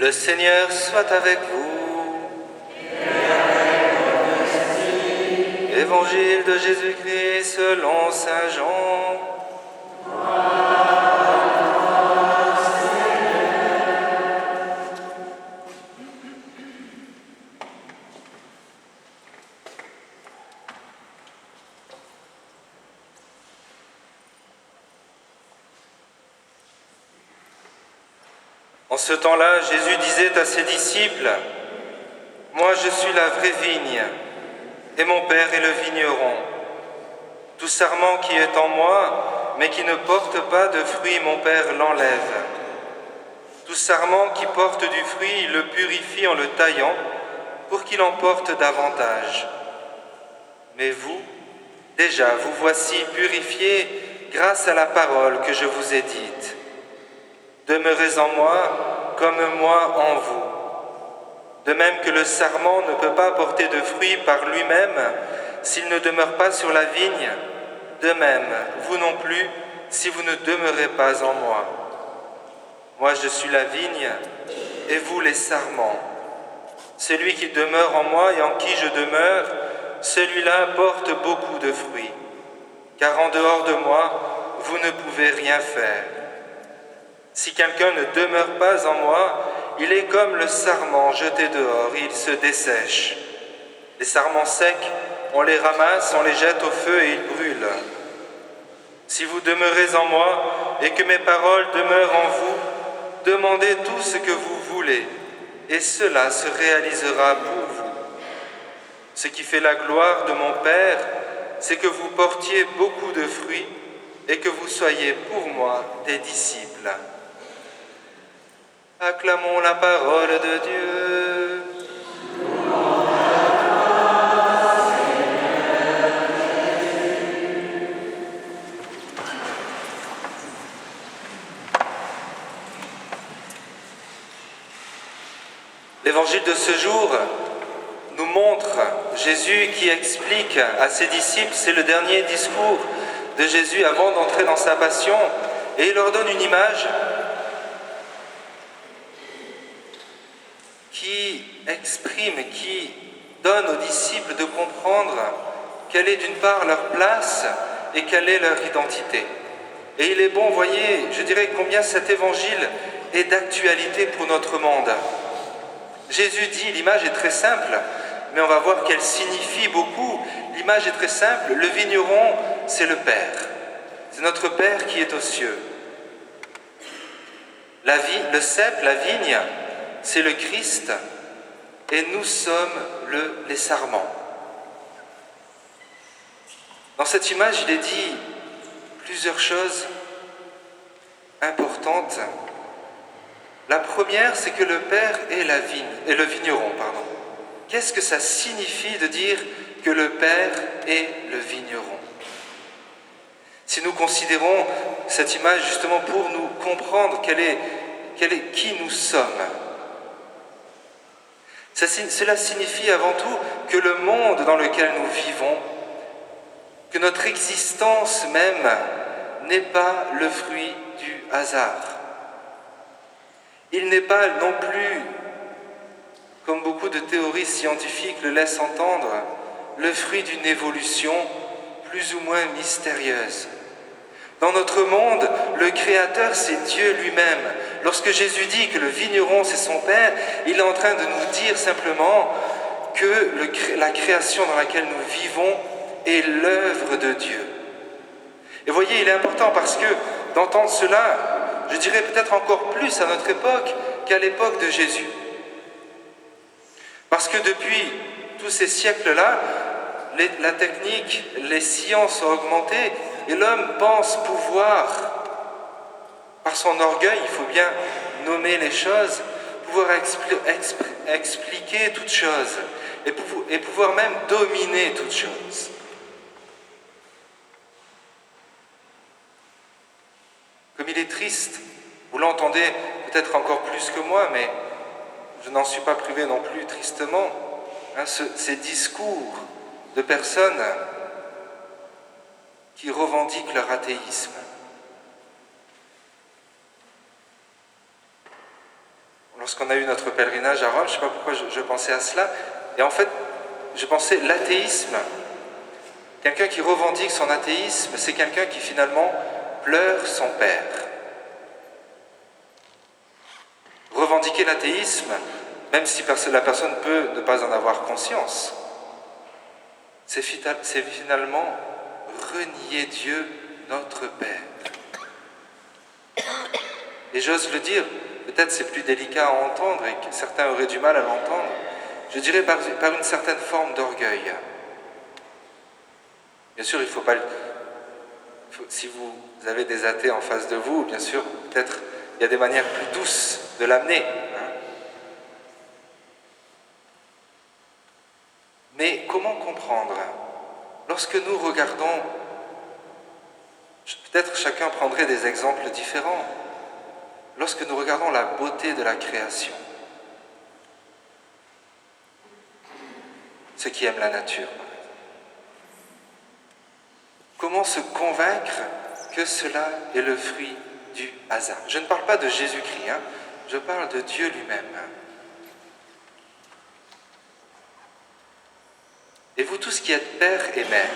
Le Seigneur soit avec vous. Évangile de Jésus-Christ selon saint Jean. En ce temps-là, Jésus disait à ses disciples : « Moi, je suis la vraie vigne, et mon Père est le vigneron. Tout sarment qui est en moi, mais qui ne porte pas de fruit, mon Père l'enlève. Tout sarment qui porte du fruit, il le purifie en le taillant, pour qu'il en porte davantage. Mais vous, déjà, vous voici purifiés grâce à la parole que je vous ai dite. Demeurez en moi, comme moi en vous. De même que le sarment ne peut pas porter de fruits par lui-même s'il ne demeure pas sur la vigne, de même, vous non plus, si vous ne demeurez pas en moi. Moi, je suis la vigne, et vous les sarments. Celui qui demeure en moi et en qui je demeure, celui-là porte beaucoup de fruits, car en dehors de moi, vous ne pouvez rien faire. Si quelqu'un ne demeure pas en moi, il est comme le sarment jeté dehors, il se dessèche. Les sarments secs, on les ramasse, on les jette au feu et ils brûlent. Si vous demeurez en moi et que mes paroles demeurent en vous, demandez tout ce que vous voulez, et cela se réalisera pour vous. Ce qui fait la gloire de mon Père, c'est que vous portiez beaucoup de fruits et que vous soyez pour moi des disciples. Acclamons la parole de Dieu. L'évangile de ce jour nous montre Jésus qui explique à ses disciples, c'est le dernier discours de Jésus avant d'entrer dans sa passion, et il leur donne une image qui exprime, qui donne aux disciples de comprendre quelle est d'une part leur place et quelle est leur identité. Et il est bon, voyez, je dirais combien cet évangile est d'actualité pour notre monde. Jésus dit, l'image est très simple, mais on va voir qu'elle signifie beaucoup. L'image est très simple, le vigneron, c'est le Père. C'est notre Père qui est aux cieux. Le cep, la vigne, c'est le Christ, et nous sommes les sarments. Dans cette image, il est dit plusieurs choses importantes. La première, c'est que le Père est la vigne, et le vigneron, pardon. Qu'est-ce que ça signifie de dire que le Père est le vigneron ? Si nous considérons cette image justement pour nous comprendre qui nous sommes, cela signifie avant tout que le monde dans lequel nous vivons, que notre existence même n'est pas le fruit du hasard. Il n'est pas non plus, comme beaucoup de théories scientifiques le laissent entendre, le fruit d'une évolution plus ou moins mystérieuse. Dans notre monde, le Créateur, c'est Dieu lui-même. Lorsque Jésus dit que le vigneron, c'est son Père, il est en train de nous dire simplement que la création dans laquelle nous vivons est l'œuvre de Dieu. Et voyez, il est important parce que d'entendre cela, je dirais peut-être encore plus à notre époque qu'à l'époque de Jésus. Parce que depuis tous ces siècles-là, la technique, les sciences ont augmenté et l'homme pense pouvoir, par son orgueil, il faut bien nommer les choses, pouvoir expliquer toutes choses et pouvoir même dominer toutes choses. Comme il est triste, vous l'entendez peut-être encore plus que moi, mais je n'en suis pas privé non plus tristement, ces discours de personnes qui revendiquent leur athéisme. lorsqu'on a eu notre pèlerinage à Rome, je ne sais pas pourquoi je pensais à cela, et en fait, je pensais l'athéisme. Quelqu'un qui revendique son athéisme, c'est quelqu'un qui finalement pleure son père. Revendiquer l'athéisme, même si la personne peut ne pas en avoir conscience, c'est finalement renier Dieu, notre Père. Et j'ose le dire, peut-être c'est plus délicat à entendre et que certains auraient du mal à l'entendre, je dirais par une certaine forme d'orgueil. Bien sûr, il faut pas... si vous avez des athées en face de vous, bien sûr, peut-être il y a des manières plus douces de l'amener. Mais comment comprendre? Lorsque nous regardons, peut-être chacun prendrait des exemples différents, lorsque nous regardons la beauté de la création, ceux qui aiment la nature, comment se convaincre que cela est le fruit du hasard? Je ne parle pas de Jésus-Christ, je parle de Dieu lui-même. Et vous tous qui êtes père et mère,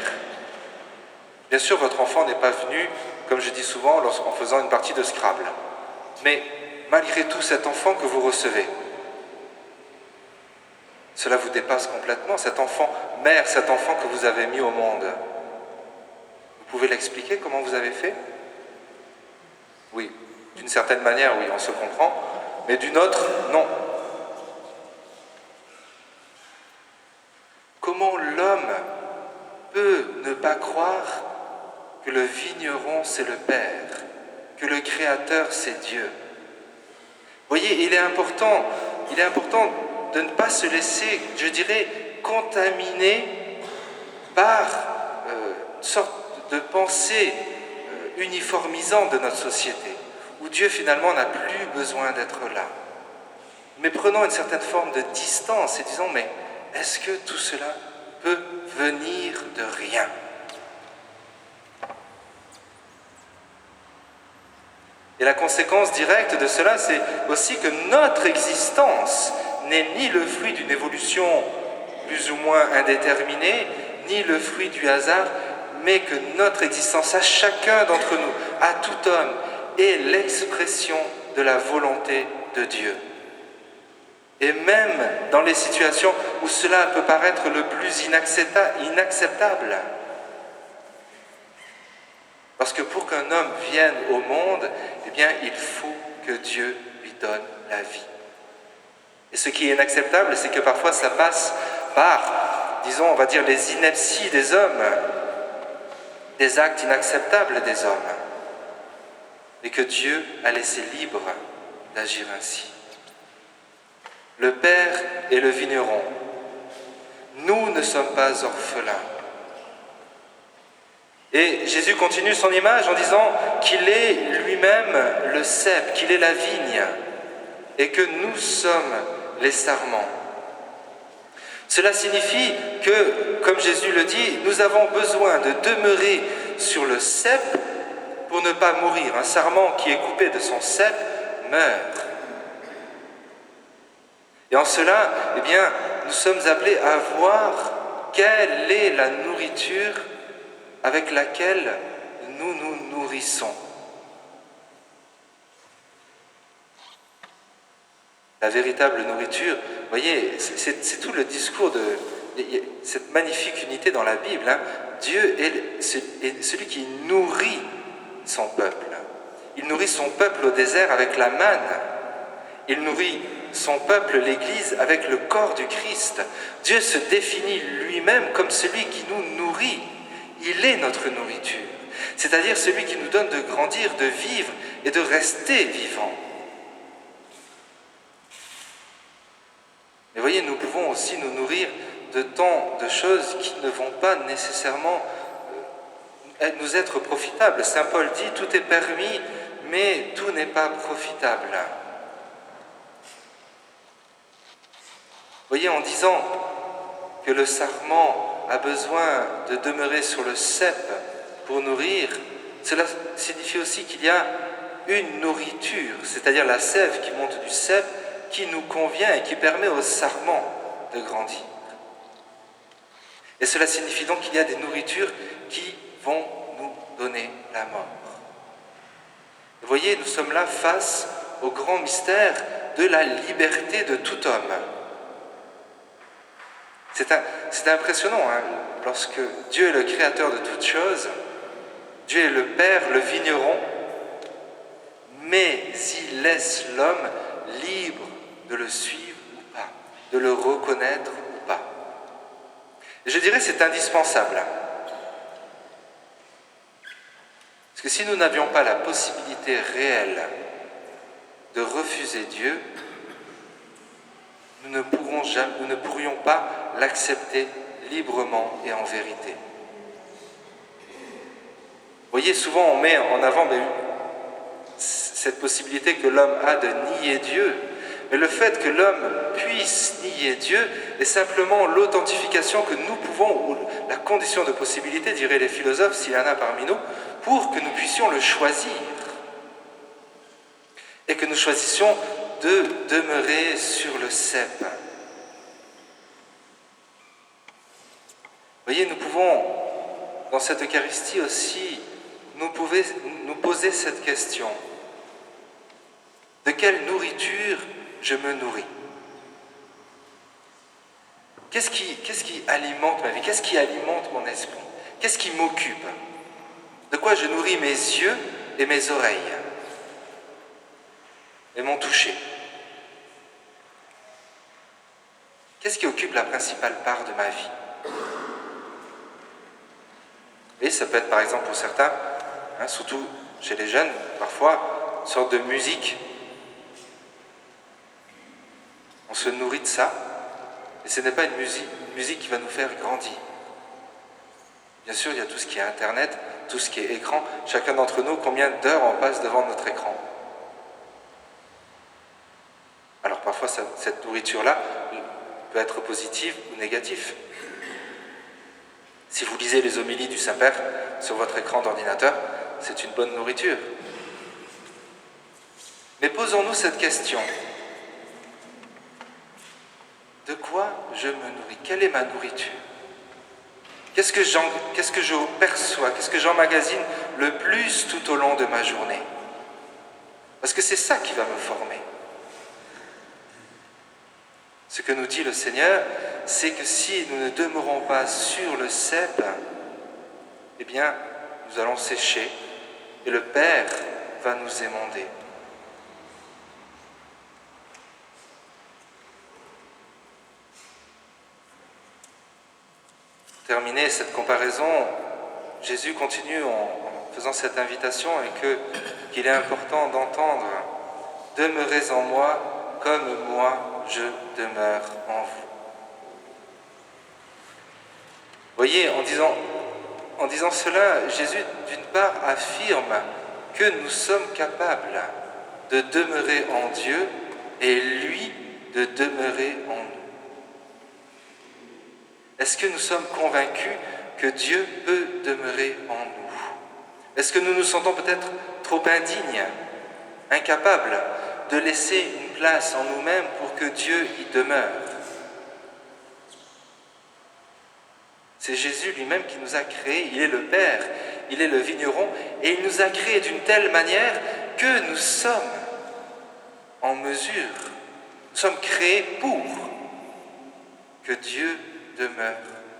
bien sûr votre enfant n'est pas venu, comme je dis souvent, en faisant une partie de Scrabble. Mais malgré tout, cet enfant que vous recevez, cela vous dépasse complètement, cet enfant mère, cet enfant que vous avez mis au monde. Vous pouvez l'expliquer comment vous avez fait? Oui, d'une certaine manière, oui, on se comprend, mais d'une autre, non. Comment l'homme peut ne pas croire que le vigneron, c'est le Père, que le Créateur, c'est Dieu? Vous voyez, il est important de ne pas se laisser, je dirais, contaminer par une sorte de pensée uniformisante de notre société, où Dieu finalement n'a plus besoin d'être là. Mais prenons une certaine forme de distance et disons, mais est-ce que tout cela peut venir de rien? Et la conséquence directe de cela, c'est aussi que notre existence n'est ni le fruit d'une évolution plus ou moins indéterminée, ni le fruit du hasard, mais que notre existence, à chacun d'entre nous, à tout homme, est l'expression de la volonté de Dieu. Et même dans les situations où cela peut paraître le plus inacceptable. Parce que pour qu'un homme vienne au monde, eh bien, il faut que Dieu lui donne la vie. Et ce qui est inacceptable, c'est que parfois ça passe par, disons, on va dire, les inepties des hommes, des actes inacceptables des hommes, et que Dieu a laissé libre d'agir ainsi. Le Père est le vigneron. Nous ne sommes pas orphelins. Et Jésus continue son image en disant qu'il est lui-même le cep, qu'il est la vigne, et que nous sommes les sarments. Cela signifie que, comme Jésus le dit, nous avons besoin de demeurer sur le cep pour ne pas mourir. Un sarment qui est coupé de son cep meurt. Et en cela, eh bien, nous sommes appelés à voir quelle est la nourriture avec laquelle nous nous nourrissons. La véritable nourriture, vous voyez, c'est tout le discours de cette magnifique unité dans la Bible. Dieu est celui qui nourrit son peuple. Il nourrit son peuple au désert avec la manne. Il nourrit son peuple, l'Église, avec le corps du Christ. Dieu se définit lui-même comme celui qui nous nourrit. Il est notre nourriture, c'est-à-dire celui qui nous donne de grandir, de vivre et de rester vivant. Mais voyez, nous pouvons aussi nous nourrir de tant de choses qui ne vont pas nécessairement nous être profitables. Saint Paul dit « tout est permis, mais tout n'est pas profitable ». Voyez, en disant que le sarment a besoin de demeurer sur le cep pour nourrir, cela signifie aussi qu'il y a une nourriture, c'est-à-dire la sève qui monte du cep, qui nous convient et qui permet au sarment de grandir. Et cela signifie donc qu'il y a des nourritures qui vont nous donner la mort. Vous voyez, nous sommes là face au grand mystère de la liberté de tout homme. C'est impressionnant, hein, lorsque Dieu est le créateur de toutes choses, Dieu est le Père, le vigneron, mais il laisse l'homme libre de le suivre ou pas, de le reconnaître ou pas. Et je dirais que c'est indispensable. Parce que si nous n'avions pas la possibilité réelle de refuser Dieu, nous ne pourrions pas l'accepter librement et en vérité. Vous voyez, souvent on met en avant cette possibilité que l'homme a de nier Dieu, mais le fait que l'homme puisse nier Dieu est simplement l'authentification que nous pouvons, ou la condition de possibilité, diraient les philosophes, s'il y en a parmi nous, pour que nous puissions le choisir. Et que nous choisissions de demeurer sur le cep. Vous voyez, nous pouvons, dans cette Eucharistie aussi, nous poser cette question. De quelle nourriture je me nourris? Qu'est-ce qui alimente ma vie? Qu'est-ce qui alimente mon esprit? Qu'est-ce qui m'occupe? De quoi je nourris mes yeux et mes oreilles? Et mon toucher? Qu'est-ce qui occupe la principale part de ma vie? Et ça peut être par exemple pour certains, surtout chez les jeunes, parfois, une sorte de musique. On se nourrit de ça, et ce n'est pas une musique qui va nous faire grandir. Bien sûr, il y a tout ce qui est Internet, tout ce qui est écran. Chacun d'entre nous, combien d'heures on passe devant notre écran? Alors parfois, cette nourriture-là peut être positive ou négative. Si vous lisez les homélies du Saint-Père sur votre écran d'ordinateur, c'est une bonne nourriture. Mais posons-nous cette question. De quoi je me nourris? Quelle est ma nourriture? Qu'est-ce que je perçois? Qu'est-ce que j'emmagasine le plus tout au long de ma journée? Parce que c'est ça qui va me former. Ce que nous dit le Seigneur, c'est que si nous ne demeurons pas sur le cep, eh bien, nous allons sécher et le Père va nous émonder. Pour terminer cette comparaison, Jésus continue en faisant cette invitation et qu'il est important d'entendre « Demeurez en moi comme moi je demeure en vous ». Vous voyez, en disant cela, Jésus, d'une part, affirme que nous sommes capables de demeurer en Dieu et lui de demeurer en nous. Est-ce que nous sommes convaincus que Dieu peut demeurer en nous? Est-ce que nous nous sentons peut-être trop indignes, incapables de laisser une place en nous-mêmes pour que Dieu y demeure? C'est Jésus lui-même qui nous a créés, il est le Père, il est le vigneron, et il nous a créés d'une telle manière que nous sommes en mesure, nous sommes créés pour que Dieu demeure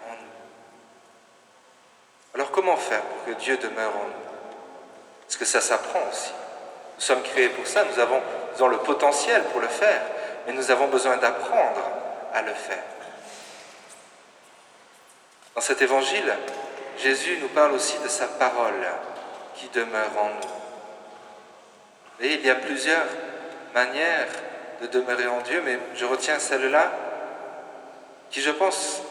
en nous. Alors comment faire pour que Dieu demeure en nous? Parce que ça s'apprend aussi. Nous sommes créés pour ça, nous avons le potentiel pour le faire, mais nous avons besoin d'apprendre à le faire. Dans cet évangile, Jésus nous parle aussi de sa parole qui demeure en nous. Et il y a plusieurs manières de demeurer en Dieu, mais je retiens celle-là qui, je pense,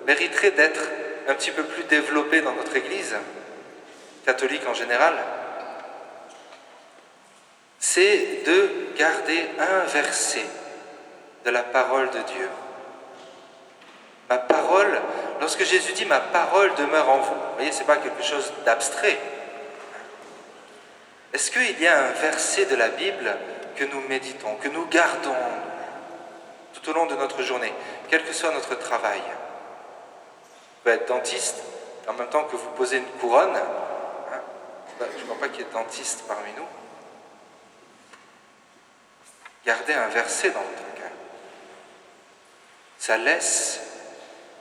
mériterait d'être un petit peu plus développée dans notre Église, catholique en général. C'est de garder un verset de la parole de Dieu. Ma parole, lorsque Jésus dit « ma parole demeure en vous », vous voyez, ce n'est pas quelque chose d'abstrait. Est-ce qu'il y a un verset de la Bible que nous méditons, que nous gardons tout au long de notre journée, quel que soit notre travail. Vous pouvez être dentiste, en même temps que vous posez une couronne. Je ne crois pas qu'il y ait de dentiste parmi nous. Gardez un verset dans votre cœur. Ça laisse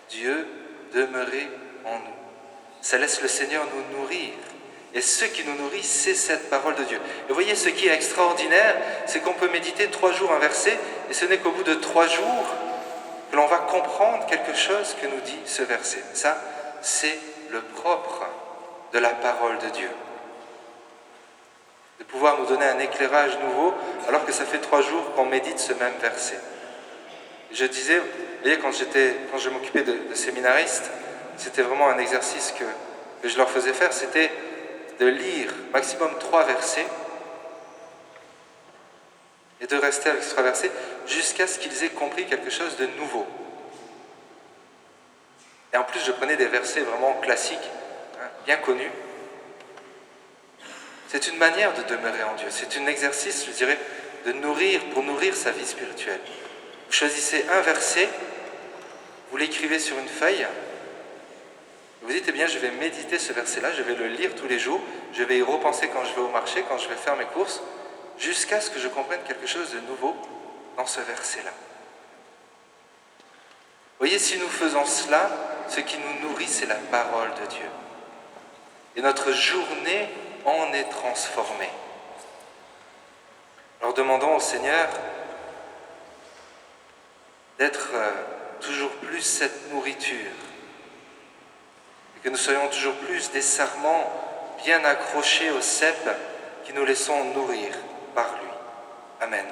Dieu demeurer en nous. Ça laisse le Seigneur nous nourrir. Et ce qui nous nourrit, c'est cette parole de Dieu. Et vous voyez, ce qui est extraordinaire, c'est qu'on peut méditer 3 jours un verset, et ce n'est qu'au bout de 3 jours que l'on va comprendre quelque chose que nous dit ce verset. Ça, c'est le propre de la parole de Dieu. De pouvoir nous donner un éclairage nouveau, alors que ça fait 3 jours qu'on médite ce même verset. Je disais, vous voyez, quand je m'occupais de séminaristes, c'était vraiment un exercice que je leur faisais faire, c'était de lire maximum 3 versets et de rester avec ces 3 versets jusqu'à ce qu'ils aient compris quelque chose de nouveau. Et en plus, je prenais des versets vraiment classiques, bien connus. C'est une manière de demeurer en Dieu. C'est un exercice, je dirais, pour nourrir sa vie spirituelle. Vous choisissez un verset, vous l'écrivez sur une feuille, vous dites, eh bien, je vais méditer ce verset-là, je vais le lire tous les jours, je vais y repenser quand je vais au marché, quand je vais faire mes courses, jusqu'à ce que je comprenne quelque chose de nouveau dans ce verset-là. Vous voyez, si nous faisons cela, ce qui nous nourrit, c'est la parole de Dieu. Et notre journée en est transformée. Alors demandons au Seigneur d'être toujours plus cette nourriture, et que nous soyons toujours plus des sarments bien accrochés au cep qui nous laissons nourrir par lui. Amen.